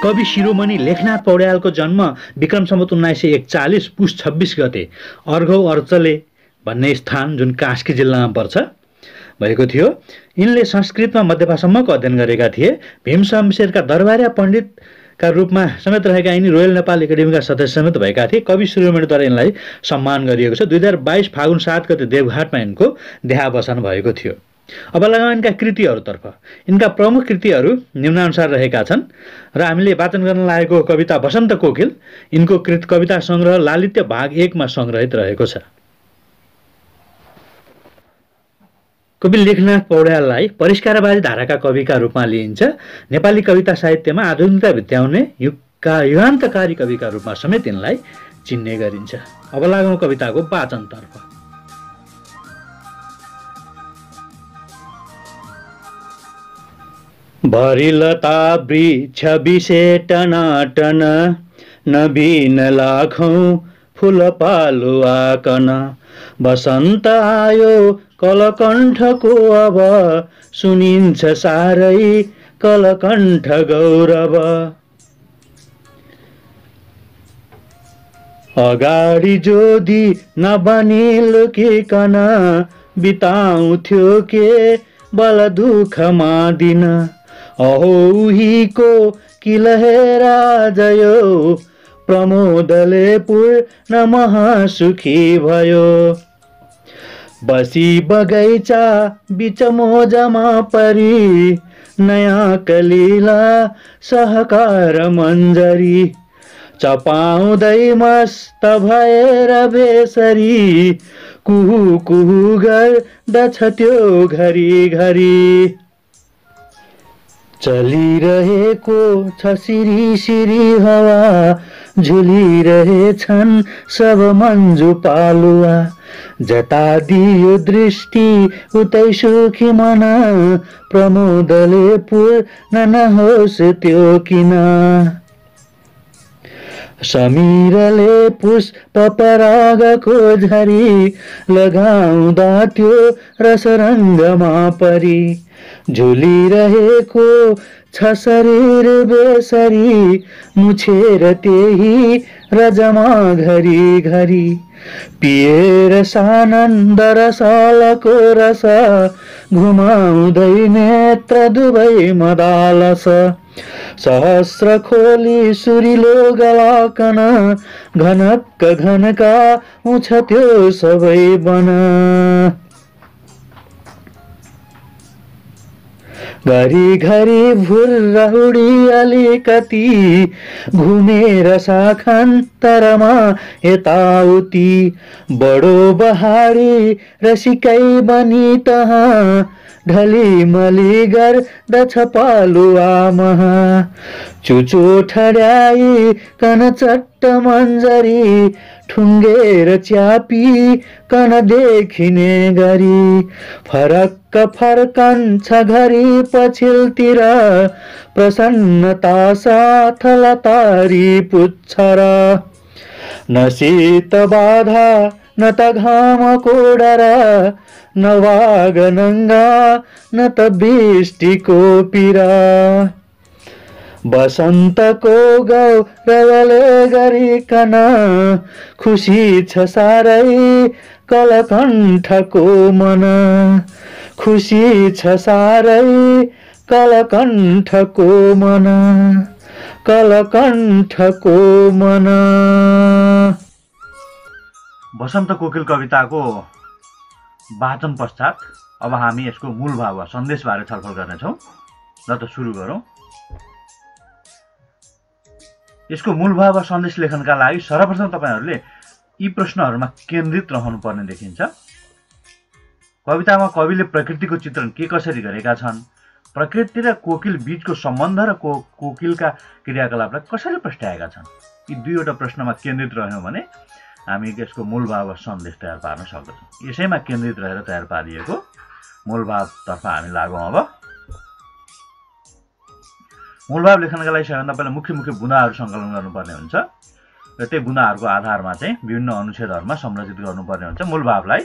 कवि शिरोमणि लेखनाथ पौड्यालको जन्म विक्रम सम्वत 1941 पुस 26 गते अर्घौ अर्चले भन्ने स्थान जुन कास्की जिल्लामा पर्छ भएको थियो। यिनले संस्कृतमा मध्यभाषासम्मको अध्ययन गरेका थिए। भीम शमशेरका दरबारिया पण्डितका रूपमा समेत रहेका यिनी रोयल नेपाल एकाडेमीका सदस्य समेत भएका थिए। कवि शिरोमणिद्वारा यिनलाई सम्मान गरिएको छ। 2022 फागुन 7 गते देवघाटमा यिनको देहावसान भएको थियो। अब लगाउँ यिनका कृतिहरूतर्फ। यिनका प्रमुख कृतिहरू निम्नानुसार रहेका छन् र हामीले वाचन गर्न लागेको कविता बसन्त कोकिल यिनको कविता सङ्ग्रह लालित्य भाग 1 मा सङ्ग्रहित रहेको छ। कवि लेखनाथ पौड्याललाई परिष्कारवादी धाराका कविका रूपमा लिइन्छ। नेपाली कविता साहित्यमा आधुनिकता भित्याउने युगान्तकारी कविका रूपमा समेत यिनलाई चिन्ने गरिन्छ। अब लागौँ कविताको वाचनतर्फ। भरिलता वृक्ष विषे टनाटन नवीन लाखौं फूल पालुआकन बसन्त आयो कलकण्ठको अब सुनिन्छ सारै कलकण्ठ गौरव। अगाडि जोदी नबनी लुकिकन बिताउँथ्यो के बल दुःखमा दिन अहोहीको किलहेर जयो प्रमोदले पूर्ण महासुखी भयो। बसी बगैँचा बिच मोजमा परी नयाँ कलिला सहकार मन्जरी चपाउँदै मस्त भएर बेसरी कुहु कुहु गर्दछ त्यो घरी घरी। चलिरहेको छ सिरी सिरी हावा झुलिरहेछन् सब मन्जु पालुवा जता दियो दृष्टि उतै सुखी मन प्रमोदले पूर्ण नहोस् त्यो किन। समीरले पुष्प परागको झरी लगाउँदा त्यो रसरङ्गमा परी झुलिरहेको छ शरीर बेसरी मुछेर त्यही रजमा घरी घरी पिएर सानन्द रसालको रस घुमाउँदै नेत्र दुवै मदालस सहस्र खोली सुरिलो गलाकन घनक्क घनका उछ त्यो सबै बन। घरी घरी भुर्र उडी अलिकति घुमेर शाखान्तरमा यताउति बडो बहाडी रसिकै बनी तहाँ ढलिमली गर्दछ पालुवा महा चुचो ठड्याई कन चट्ट मन्जरी ठुङ्गेर च्यापी कन देखिने गरी फरक्क फर्कन्छ घरी पछिल्तिर प्रसन्नता साथ लतारी पुच्छर न शीत बाधा न त घामको डर न वाग नङ्गा न त वृष्टिको पीडा बसन्तको गौरवले गरिकन खुसी छ सारै कलकण्ठको मन खुसी छ सारै कलकण्ठको मन कलकण्ठको मन। बसन्त कोकिल कविताको वाचन पश्चात अब हामी यसको मूल भाव वा सन्देशबारे छलफल गर्नेछौँ। ल त सुरु गरौँ। यसको मूल भाव वा सन्देश लेखनका लागि सर्वप्रथम तपाईहरूले यी प्रश्नहरूमा केन्द्रित रहनुपर्ने देखिन्छ। कवितामा कविले प्रकृतिको चित्रण के कसरी गरेका छन्, प्रकृति र कोकिल बीचको सम्बन्ध र कोकिलका क्रियाकलापलाई कसरी प्रस्ट्याएका छन्, यी दुईवटा प्रश्नमा केन्द्रित रह्यौँ भने हामी यसको मूल भाव वा सन्देश तयार पार्न सक्दछौँ। यसैमा केन्द्रित रहेर तयार पारिएको मूल भावतर्फ हामी लागौँ। अब मूल भाव लेखनका लागि सबैभन्दा पहिला मुख्य मुख्य बुँदाहरू सङ्कलन गर्नुपर्ने हुन्छ र त्यही बुँदाहरूको आधारमा चाहिँ विभिन्न अनुच्छेदहरूमा संरचित गर्नुपर्ने हुन्छ मूल भावलाई।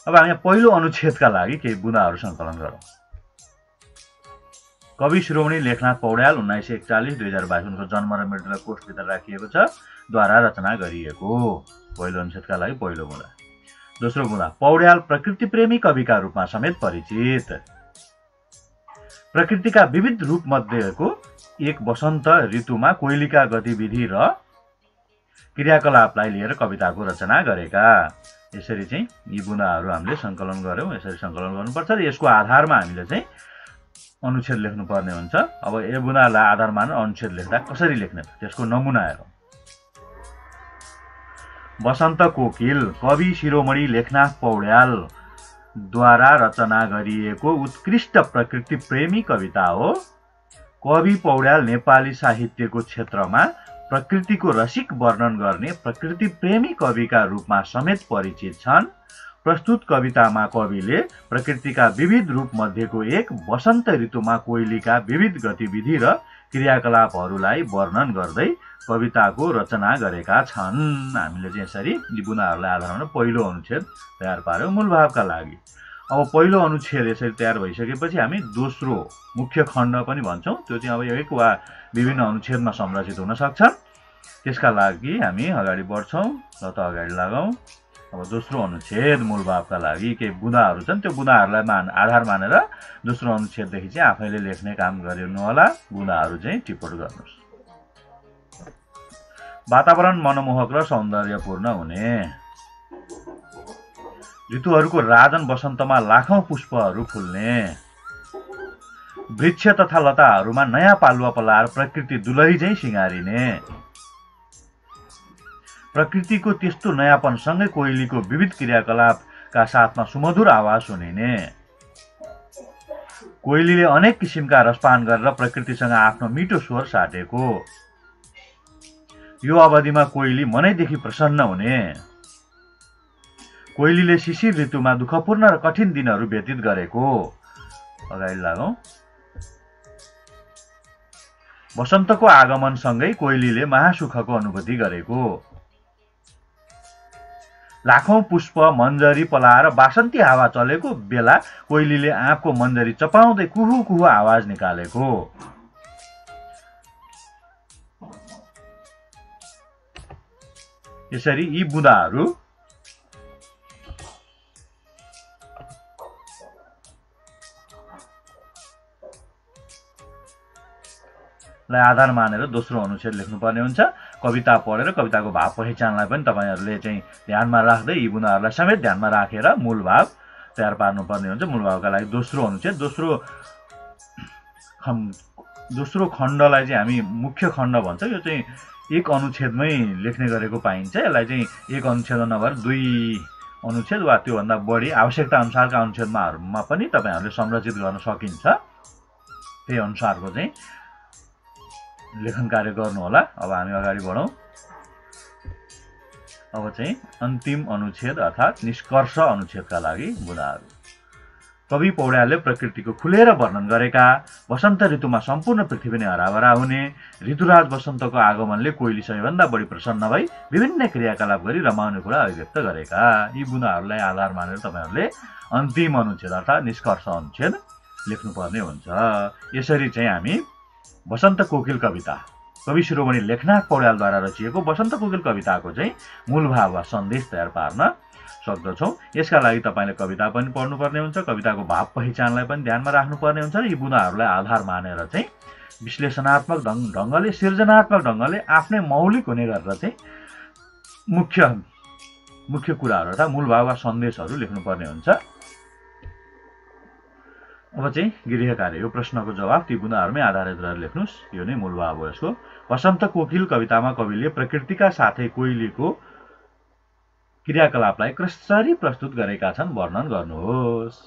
अब हामी पहिलो अनुच्छेदका लागि केही बुँदाहरू सङ्कलन गरौँ। कवि शिरोमणि लेखनाथ पौड्याल 1941-2022 उनको जन्म र मृत्युलाई कोष्ठभित्र राखिएको छ, द्वारा रचना गरिएको। पहिलो अनुच्छेदका लागि पहिलो बुँदा। दोस्रो बुँदा, पौड्याल प्रकृति प्रेमी कविका रूपमा समेत परिचित। प्रकृतिका विविध रूप मध्येको एक वसन्त ऋतुमा कोइलीका गतिविधि र क्रियाकलापलाई लिएर कविताको रचना गरेका। यसरी चाहिँ यी बुँदाहरू हामीले सङ्कलन गर्यौँ। यसरी सङ्कलन गर्नुपर्छ र यसको आधारमा हामीले चाहिँ अनुच्छेद लेख्नुपर्ने हुन्छ। अब यो बुँदालाई आधार मानेर अनुच्छेद लेख्दा कसरी लेख्ने त्यसको नमुना हेरौँ। वसन्त कोकिल कवि शिरोमणि लेखनाथ पौड्याल द्वारा रचना गरिएको उत्कृष्ट प्रकृति प्रेमी कविता हो। कवि पौड्याल नेपाली साहित्यको क्षेत्रमा प्रकृतिको रसिक वर्णन गर्ने प्रकृति प्रेमी कविका रूपमा समेत परिचित छन्। प्रस्तुत कवितामा कविले प्रकृतिका विविध रूप मध्येको एक वसन्त ऋतुमा कोइलीका विविध गतिविधि र क्रियाकलापहरूलाई वर्णन गर्दै कविताको रचना गरेका छन्। हामीले चाहिँ यसरी यी बुँदाहरूलाई आधारमा पहिलो अनुच्छेद तयार पार्यौँ मूल भावका लागि। अब पहिलो अनुच्छेद यसरी तयार भइसकेपछि हामी दोस्रो मुख्य खण्ड पनि भन्छौँ। त्यो चाहिँ अब एक वा विभिन्न अनुच्छेदमा संरचित हुन सक्छ। त्यसका लागि हामी अगाडि बढ्छौँ। ल त अगाडि लगाउँ। अब दोस्रो अनुच्छेद मूल भावका लागि केही बुँदाहरू छन्, त्यो बुँदाहरूलाई आधार मानेर दोस्रो अनुच्छेददेखि चाहिँ आफैले लेख्ने काम गरिनु होला। बुँदाहरू चाहिँ टिप्पण गर्नुहोस्। वातावरण मनमोहक र सौन्दर्यपूर्ण हुने। ऋतुहरूको राजन वसन्तमा लाखौं पुष्पहरू फुल्ने। वृक्ष तथा लताहरूमा नयाँ पालुवा पलाएर प्रकृति दुलही चाहिँ सिँगारिने। प्रकृतिको त्यस्तो नयाँपनसँगै कोइलीको विविध क्रियाकलापका साथमा सुमधुर आवाज सुनिने। कोइलीले अनेक किसिमका रसपान गरेर प्रकृतिसँग आफ्नो मिठो स्वर साटेको। यो अवधिमा कोइली मनैदेखि प्रसन्न हुने। कोइलीले शिशिर ऋतुमा दुःखपूर्ण र कठिन दिनहरू व्यतीत गरेको। अगाडि लागौँ। वसन्तको आगमनसँगै कोइलीले महासुखको अनुभूति गरेको। लाखौं पुष्प मन्जरी पलाएर बासन्ती हावा चलेको बेला कोइलीले आँपको मन्जरी चपाउँदै कुहु कुहु आवाज निकालेको। यसरी यी बुँदाहरू आधार मानेर दोस्रो अनुच्छेद लेख्नुपर्ने हुन्छ। कविता पढेर कविताको भाव पहिचानलाई पनि तपाईँहरूले चाहिँ ध्यानमा राख्दै यी बुँदाहरूलाई समेत ध्यानमा राखेर मूल भाव तयार पार्नुपर्ने हुन्छ। मूल भावका लागि दोस्रो अनुच्छेद दोस्रो खण्डलाई चाहिँ हामी मुख्य खण्ड भन्छौँ। यो चाहिँ एक अनुच्छेदमै लेख्ने गरेको पाइन्छ। यसलाई चाहिँ एक अनुच्छेद नभएर दुई अनुच्छेद वा त्योभन्दा बढी आवश्यकता अनुसारका अनुच्छेदमा पनि तपाईँहरूले संरचित गर्न सकिन्छ। त्यही अनुसारको चाहिँ लेखन कार्य गर्नुहोला। अब हामी अगाडि बढौँ। अब चाहिँ अन्तिम अनुच्छेद अर्थात् निष्कर्ष अनुच्छेदका लागि बुँदाहरू। कवि पौड्यालले प्रकृतिको खुलेर वर्णन गरेका वसन्त ऋतुमा सम्पूर्ण पृथ्वी नै हराभरा हुने, ऋतुराज वसन्तको आगमनले कोइली सबैभन्दा बढी प्रसन्न भई विभिन्न क्रियाकलाप गरी रमाउने कुरा अभिव्यक्त गरेका। यी बुँदाहरूलाई आधार मानेर तपाईँहरूले अन्तिम अनुच्छेद अर्थात् निष्कर्ष अनुच्छेद लेख्नुपर्ने हुन्छ। यसरी चाहिँ हामी वसन्त कोकिल कविता कवि शिरोमणि लेखनाथ पौड्यालद्वारा रचिएको वसन्त कोकिल कविताको चाहिँ मूल भाव वा सन्देश तयार पार्न सक्दछौँ। यसका लागि तपाईँले कविता पनि पढ्नुपर्ने हुन्छ। कविताको भाव पहिचानलाई पनि ध्यानमा राख्नुपर्ने हुन्छ र यी बुँदाहरूलाई आधार मानेर चाहिँ विश्लेषणात्मक ढङ्गले सृजनात्मक ढङ्गले आफ्नै मौलिक हुने गरेर चाहिँ मुख्य कुराहरू अर्थात् मूल भाव वा सन्देशहरू लेख्नुपर्ने हुन्छ। अब चाहिँ गृह कार्य, यो प्रश्नको जवाब ती बुँदाहरूमै आधारित रहेर लेख्नुहोस्। यो नै मूल भाव हो यसको। वसन्त कोकिल कवितामा कविले प्रकृतिका साथै कोइलीको क्रियाकलापलाई कसरी प्रस्तुत गरेका छन् वर्णन गर्नुहोस्।